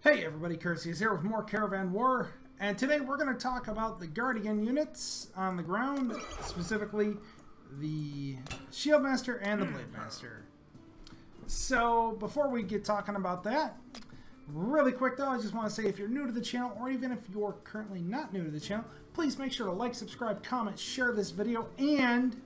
Hey everybody, Kersey is here with more Caravan War, and today we're going to talk about the Guardian units on the ground, specifically the Shieldmaster and the Blademaster. So before we get talking about that, really quick though, I just want to say if you're new to the channel, or even if you're currently not new to the channel, please make sure to like, subscribe, comment, share this video, and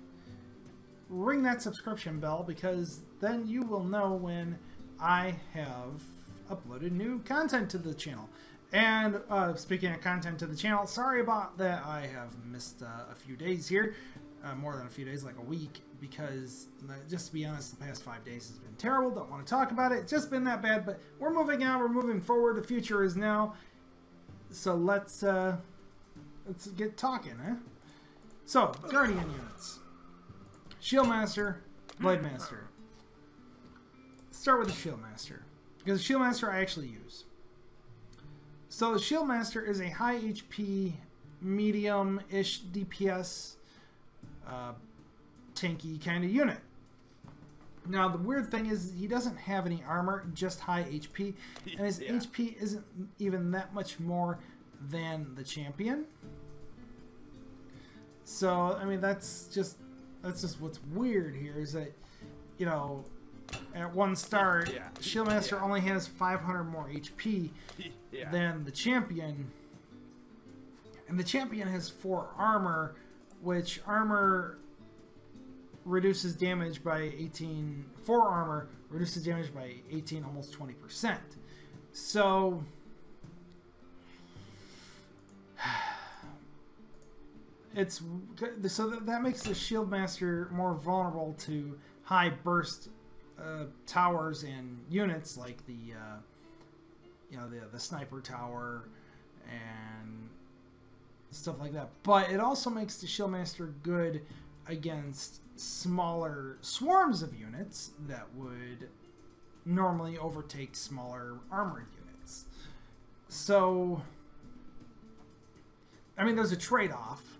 ring that subscription bell, because then you will know when I have uploaded new content to the channel. And speaking of content to the channel, sorry about that. I have missed a few days here, more than a few days, like a week, because just to be honest, the past 5 days has been terrible. Don't want to talk about it. It's just been that bad, but we're moving on. We're moving forward. The future is now. So let's get talking, eh? So, Guardian units. Shieldmaster, Blademaster. Start with the Shieldmaster, because the Shieldmaster I actually use. So the Shieldmaster is a high HP, medium-ish DPS, tanky kind of unit. Now the weird thing is he doesn't have any armor, just high HP, and his HP isn't even that much more than the champion. So I mean that's just what's weird here, is that, you know, at 1 star, Shieldmaster only has 500 more HP than the champion, and the champion has 4 armor, which armor reduces damage by 18. 4 armor reduces damage by 18, almost 20%. So that makes the Shieldmaster more vulnerable to high burst towers and units like the the sniper tower and stuff like that. But it also makes the Shieldmaster good against smaller swarms of units that would normally overtake smaller armored units. So I mean, there's a trade-off,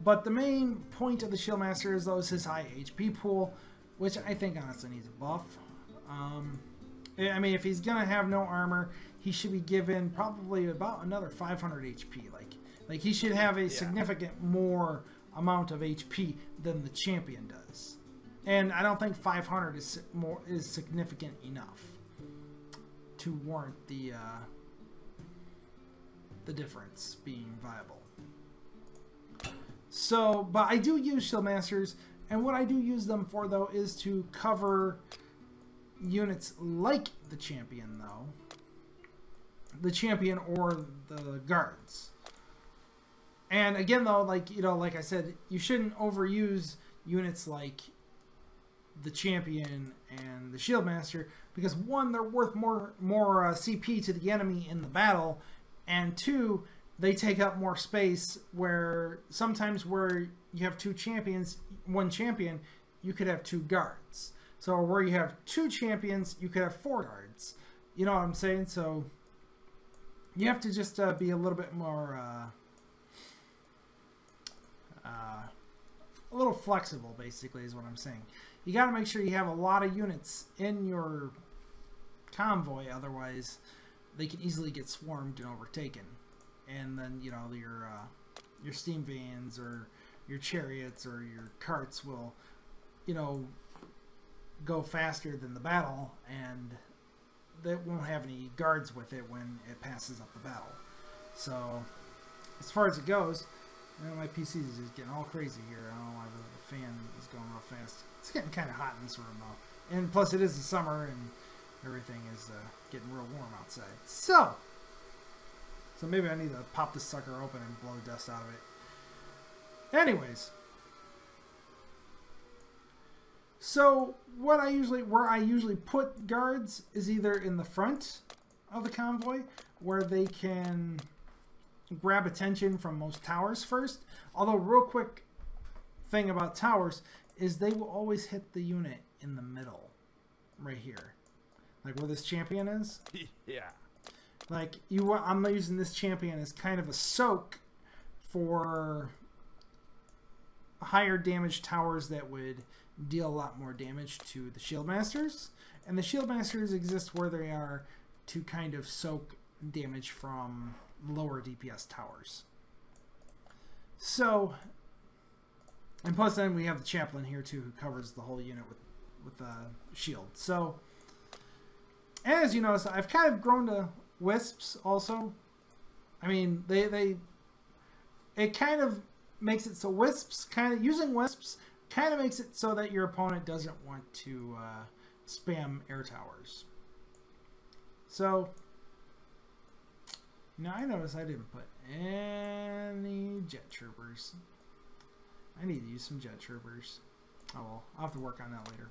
but the main point of the Shieldmaster is his high HP pool, which I think honestly needs a buff. I mean, if he's gonna have no armor, he should be given probably about another 500 HP. Like he should have a significant more amount of HP than the champion does. And I don't think 500 is significant enough to warrant the difference being viable. So, but I do use Shieldmasters. And what I do use them for, though, is to cover units like the champion, though. The champion or the guards. And again, though, like I said, you shouldn't overuse units like the champion and the Shieldmaster, because 1, they're worth more CP to the enemy in the battle, and 2, they take up more space, where sometimes where you have 2 champions, 1 champion, you could have 2 guards. So where you have 2 champions, you could have 4 guards. You know what I'm saying? So you have to just be a little bit more, a little flexible, basically, is what I'm saying. You got to make sure you have a lot of units in your convoy, otherwise they can easily get swarmed and overtaken. And then, you know, your steam vans or your chariots or your carts will, you know, go faster than the battle, and they won't have any guards with it when it passes up the battle. So as far as it goes, you know, my PC is just getting all crazy here. I don't know why the fan is going real fast. It's getting kind of hot in this room though, and plus it is the summer and everything is getting real warm outside. So maybe I need to pop this sucker open and blow the dust out of it. Anyways, so where I usually put guards is either in the front of the convoy, where they can grab attention from most towers first. Although, real quick thing about towers is they will always hit the unit in the middle, right here, like where this champion is. Yeah. Like I'm using this champion as kind of a soak for higher damage towers that would deal a lot more damage to the Shieldmasters. And the Shieldmasters exist where they are to kind of soak damage from lower DPS towers. So, and plus then we have the chaplain here too, who covers the whole unit with a shield. So, as you notice, I've kind of grown to wisps also. I mean, it kind of makes it so using wisps kind of makes it so that your opponent doesn't want to spam air towers. So, I noticed I didn't put any jet troopers. I need to use some jet troopers. Oh well, I'll have to work on that later.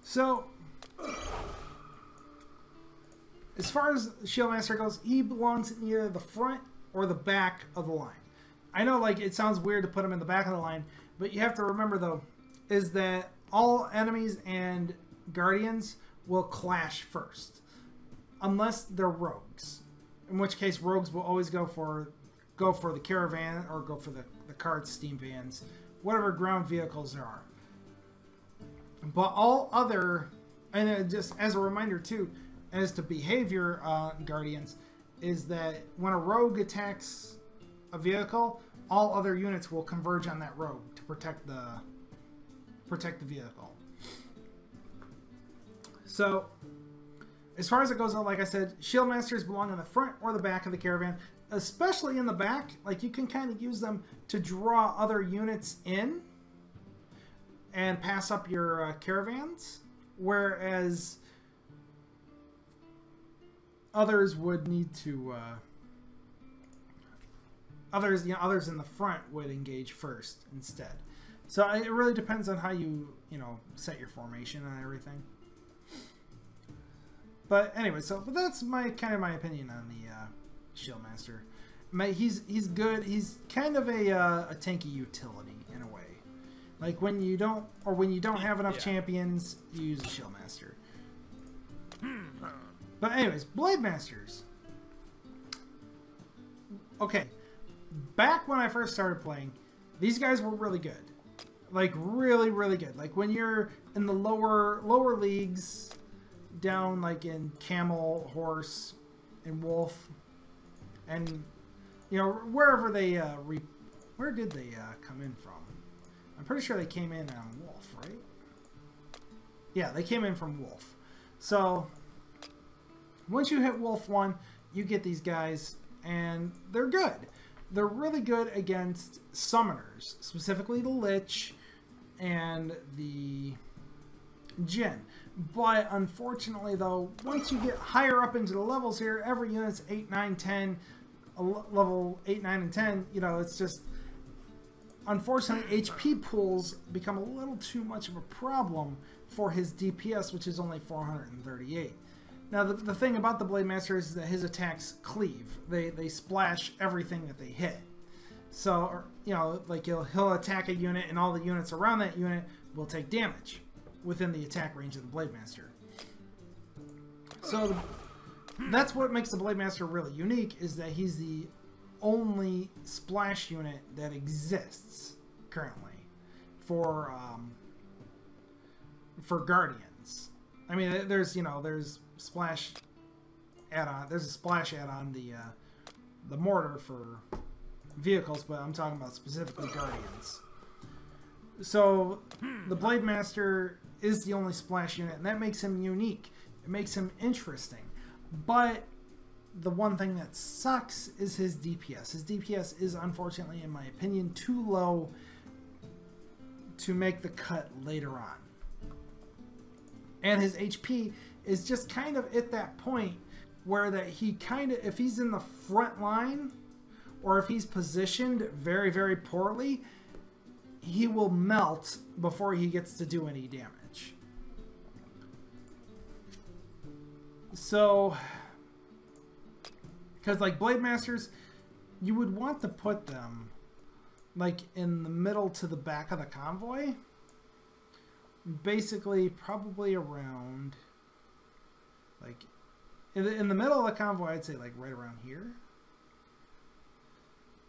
So, as far as the Shieldmaster goes, he belongs in either the front or the back of the line. I know, like, it sounds weird to put him in the back of the line, but you have to remember, though, is that all enemies and guardians will clash first, unless they're rogues. In which case, rogues will always go for the caravan or go for the carts, steam vans, whatever ground vehicles there are. But all other, and just as a reminder too, as to behavior, guardians, is that when a rogue attacks a vehicle, all other units will converge on that rogue to protect the vehicle. So, as far as it goes, like I said, Shieldmasters belong in the front or the back of the caravan. Especially in the back, like, you can kind of use them to draw other units in and pass up your caravans, whereas others would need to others in the front would engage first instead. So it really depends on how you set your formation and everything. But anyway, but that's my opinion on the Shieldmaster. He's good. He's kind of a tanky utility in a way. Like when you don't have enough champions, you use a Shieldmaster. But anyways, Blade Masters. Okay, back when I first started playing, these guys were really good. Like really, really good. Like when you're in the lower leagues, down like in Camel, Horse, and Wolf, and wherever they where did they come in from? I'm pretty sure they came in on Wolf, right? Yeah, they came in from Wolf. So once you hit Wolf 1, you get these guys, and they're good. They're really good against summoners, specifically the Lich and the Jinn. But unfortunately, though, once you get higher up into the levels here, every unit's 8, 9, 10, level 8, 9, and 10, it's just, unfortunately, HP pools become a little too much of a problem for his DPS, which is only 438. Now, the thing about the Blade Master is that his attacks cleave. They splash everything that they hit. So, like he'll attack a unit, and all the units around that unit will take damage within the attack range of the Blade Master. So that's what makes the Blade Master really unique, is that he's the only splash unit that exists currently for Guardians. I mean, there's splash add-on. There's a splash add-on the mortar for vehicles, but I'm talking about specifically Guardians. So the Blade Master is the only splash unit, and that makes him unique. It makes him interesting. But the one thing that sucks is his DPS. His DPS is, unfortunately, in my opinion, too low to make the cut later on. And his HP is just kind of at that point where that he kind of, if he's in the front line, or if he's positioned very, very poorly, he will melt before he gets to do any damage. So, because like Blade Masters, you would want to put them like in the middle to the back of the convoy. Basically, probably around like in the middle of the convoy, I'd say like right around here.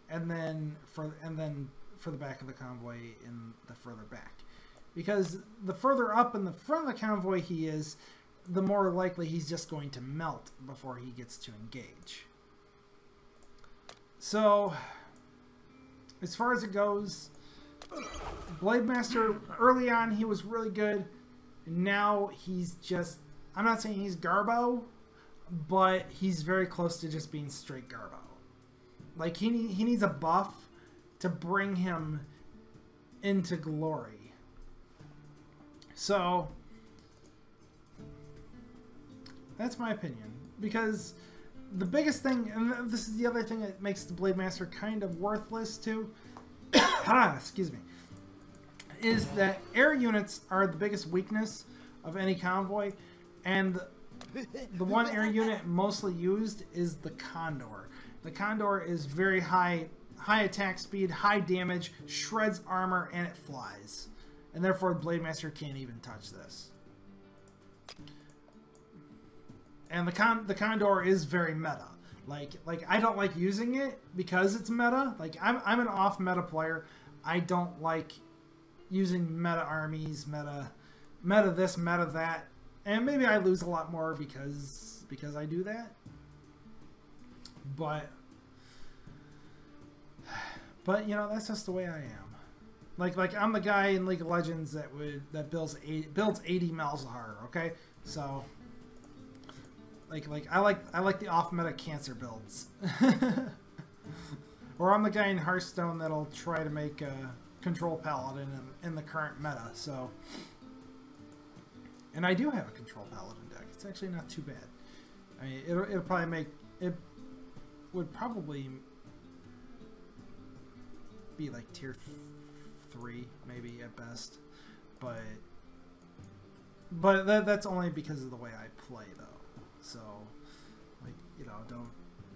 And then for the back of the convoy in the further back. Because the further up in the front of the convoy he is, the more likely he's just going to melt before he gets to engage. So, as far as it goes, Blade Master, early on he was really good. Now he's just, I'm not saying he's Garbo, but he's very close to just being straight Garbo. Like, he needs a buff to bring him into glory. So, that's my opinion. Because the biggest thing, and this is the other thing that makes the Blade Master kind of worthless too, excuse me, is that air units are the biggest weakness of any convoy, and the one air unit mostly used is the Condor. The Condor is very high attack speed, high damage, shreds armor, and it flies. And therefore, Blade Master can't even touch this. And the Condor is very meta. Like I don't like using it because it's meta. Like I'm an off meta player. I don't like using meta armies, meta this, meta that. And maybe I lose a lot more because I do that. But you know, that's just the way I am. Like I'm the guy in League of Legends that builds 80 Malzahar, okay? So like I like the off meta cancer builds. Or I'm the guy in Hearthstone that'll try to make a control paladin in the current meta. So, and I do have a control paladin deck. It's actually not too bad. I mean, it'll probably make it would probably be like tier 3 maybe at best, but that's only because of the way I play though. So, like, you know, don't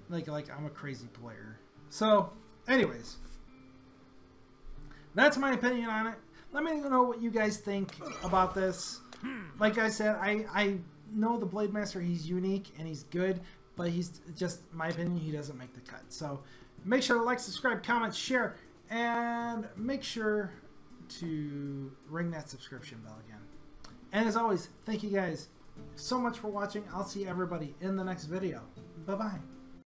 like I'm a crazy player. So, anyways, that's my opinion on it. Let me know what you guys think about this. Like I said, I know the Blade Master, he's unique and he's good, but he's just, my opinion, he doesn't make the cut. So make sure to like, subscribe, comment, share, and make sure to ring that subscription bell again. And as always, thank you guys so much for watching. I'll see everybody in the next video. Bye-bye.